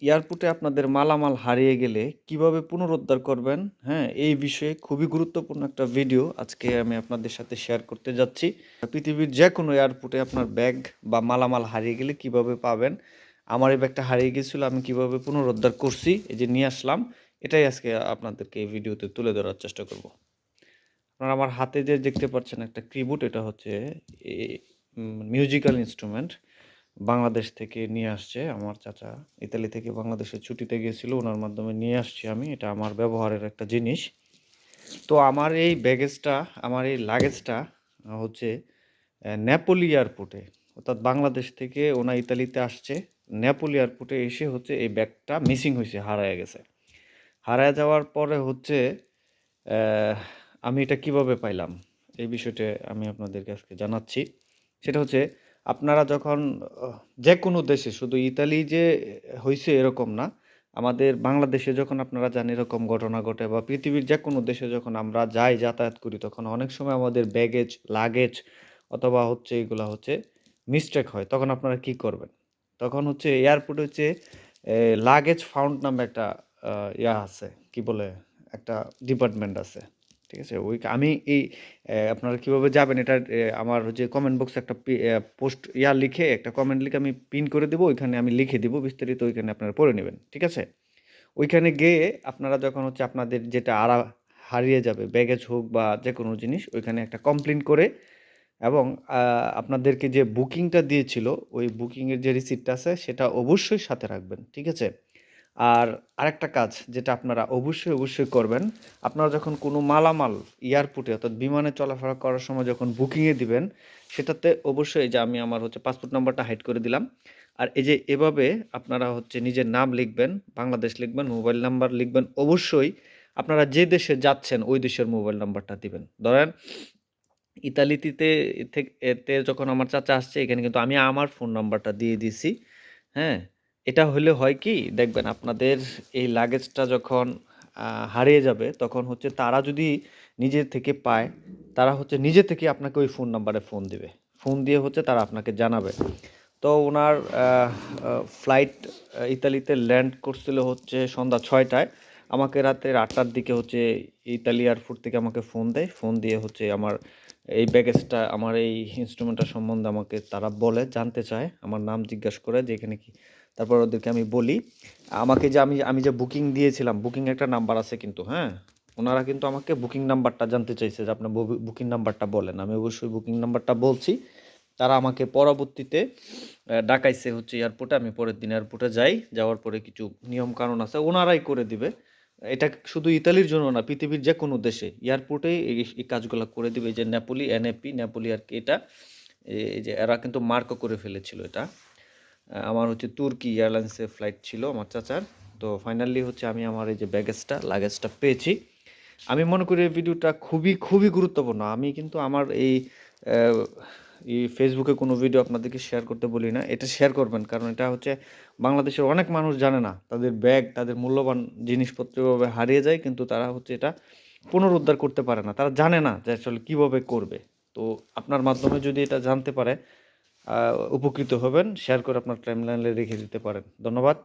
এয়ারপোর্টে আপনাদের মালামাল হারিয়ে গেলে কিভাবে পুনরুদ্ধার করবেন, হ্যাঁ? এই বিষয়ে খুবই গুরুত্বপূর্ণ একটা ভিডিও আজকে আমি আপনাদের সাথে শেয়ার করতে যাচ্ছি। পৃথিবীর যেকোনো এয়ারপোর্টে আপনার ব্যাগ বা মালামাল হারিয়ে গেলে কিভাবে পাবেন? আমার এই ব্যাগটা হারিয়ে গেছিল, আমি কিভাবে পুনরুদ্ধার করছি, এই যে নিয়ে আসলাম, এটাই আজকে আপনাদেরকে এই ভিডিওতে তুলে ধরার চেষ্টা করব। আপনারা আমার হাতে যে দেখতে পাচ্ছেন একটা কিবোর্ড, এটা হচ্ছে এ মিউজিক্যাল ইন্সট্রুমেন্ট। বাংলাদেশ থেকে নিয়ে আসছে আমার চাচা। ইতালি থেকে বাংলাদেশে ছুটিতে গিয়েছিল, ওনার মাধ্যমে নিয়ে আসছি আমি। এটা আমার ব্যবহারের একটা জিনিস। তো আমার এই ব্যাগেজটা, আমার এই লাগেজটা হচ্ছে নেপোলি এয়ারপোর্টে, অর্থাৎ বাংলাদেশ থেকে ওনা ইতালিতে আসছে। নেপোলি এয়ারপোর্টে এসে হচ্ছে এই ব্যাগটা মিসিং হয়েছে, হারায় গেছে। হারায় যাওয়ার পরে হচ্ছে অ্যা আমি এটা কিভাবে পাইলাম? এই বিষয়টা আমি আপনাদেরকে আজকে জানাচ্ছি। সেটা হচ্ছে, আপনারা যখন যেকোনো দেশে, শুধু ইতালি যে হইছে এরকম না। আমাদের বাংলাদেশে যখন আপনারা যান এরকম ঘটনা ঘটে, বা পৃথিবীর যেকোনো দেশে যখন আমরা যাই, যাতায়াত করি, তখন অনেক সময় আমাদের ব্যাগেজ, লাগেজ অথবা হচ্ছে এগুলা হচ্ছে মিস্টেক হয়। তখন আপনারা কি করবেন? তখন হচ্ছে এয়ারপোর্টে হচ্ছে লাগেজ ফাউন্ড নামে একটা আ ইয়া আছে। কি বলে? একটা ডিপার্টমেন্ট আছে। ঠিক আছে? আমি এই আপনারা কিভাবে যাবেন এটা আমার হচ্ছে কমেন্ট বক্সে একটা পোস্ট লিখে, একটা কমেন্ট লিখে আমি পিন করে দেব। ওইখানে আমি লিখে দিব বিস্তারিত, ওইখানে আপনারা পড়ে নিবেন। ঠিক আছে? ওইখানে গিয়ে আপনারা যখন হচ্ছে আপনাদের যেটা হারিয়ে যাবে, ব্যাগেজ হোক বা যেকোনো জিনিস, ওইখানে একটা কমপ্লেইন করে, এবং আ আপনাদেরকে যে বুকিংটা দিয়েছিল, ওই বুকিংয়ের যে রিসিপ্টটা আছে সেটা অবশ্যই সাথে রাখবেন। ঠিক আছে? আর আরেকটা কাজ যেটা আপনারা অবশ্যই করবেন, আপনারা যখন কোনো মালামাল এয়ারপোর্টে অর্থাৎ বিমানে চলাফেরা করার সময় যখন বুকিংয়ে দিবেন, সেটাতে অবশ্যই, এই যে আমি আমার হচ্ছে পাসপোর্ট নাম্বারটা হাইড করে দিলাম। আর এই যে এভাবে আপনারা হচ্ছে নিজের নাম লিখবেন, বাংলাদেশ লিখবেন, মোবাইল নাম্বার লিখবেন। অবশ্যই আপনারা যে দেশে যাচ্ছেন ওই দেশের মোবাইল নাম্বারটা দিবেন। ধরেন ইতালিতে এতে যখন আমার চাচা আসছে, এখানে কিন্তু আমি আমার ফোন নাম্বারটা দিয়ে দিছি। হ্যাঁ? এটা হলে হয় কি? দেখবেন আপনাদের এই লাগেজটা যখন হারিয়ে যাবে, তখন হচ্ছে তারা যদি নিজে থেকে পায়, তারা হচ্ছে নিজে থেকেই আপনাকে ওই ফোন নাম্বারে ফোন দিবে। ফোন দিয়ে হচ্ছে তারা আপনাকে জানাবে। তো উনার ফ্লাইট ইতালিতে ল্যান্ড করছিল হচ্ছে সন্ধ্যা ৬টায়। আমাকে রাতের ৮টার দিকে হচ্ছে ইতালি এয়ারপোর্ট থেকে আমাকে ফোন দেয়। ফোন দিয়ে হচ্ছে আমার এই ব্যাগেজটা, আমার এই ইন্সট্রুমেন্টটা সম্বন্ধে আমাকে তারা বলে, জানতে চায়। আমার নাম জিজ্ঞাসা করে যে এখানে কি, তারপর ওদেরকে আমি বলি। আমাকে যে আমি আমি যে বুকিং দিয়েছিলাম, বুকিং একটা নাম্বার আছে কিন্তু, হ্যাঁ? উনারা কিন্তু আমাকে বুকিং নাম্বারটা জানতে চাইছে যে আপনার বুকিং নাম্বারটা বলেন। আমি অবশ্যই বুকিং নাম্বারটা বলছি। তারা আমাকে পরবর্তীতে ডাকাইছে হচ্ছে এয়ারপোর্টে। আমি পরের দিন এয়ারপোর্টে যাই। যাওয়ার পরে কিছু নিয়মকানুন আছে, ওনারাই করে দিবে। এটা শুধু ইতালির জন্য না, পৃথিবীর যেকোনো দেশে এয়ারপোর্টেই এই কাজগুলা করে দিবে। এই যে নেপোলি, এনএপি, নেপোলি আরকি এটা। এই যে এরা কিন্তু মার্কও করে ফেলেছিল এটা। আমার হচ্ছে তুর্কি এয়ারলাইন্সের ফ্লাইট ছিল আমার চাচার। তো ফাইনালি হচ্ছে আমি আমার এই যে লাগেজটা পেয়েছি। আমি মনে করি এই ভিডিওটা খুবই গুরুত্বপূর্ণ। আমি কিন্তু আমার অ্যা ফেসবুকে কোনো ভিডিও আপনাদেরকে শেয়ার করতে বলি না। এটা শেয়ার করবেন। কারণ এটা হচ্ছে বাংলাদেশের অনেক মানুষ জানে না। তাদের ব্যাগ, তাদের মূল্যবান জিনিসপত্র এভাবে হারিয়ে যায়, কিন্তু তারা হচ্ছে এটা পুনরুদ্ধার করতে পারে না। তারা জানে না যে আসলে কিভাবে করবে। তো আপনার মাধ্যমে যদি এটা জানতে পারে, আ উপকৃত হবেন। শেয়ার করে আপনার টাইমলাইনে রেখে দিতে পারেন। ধন্যবাদ।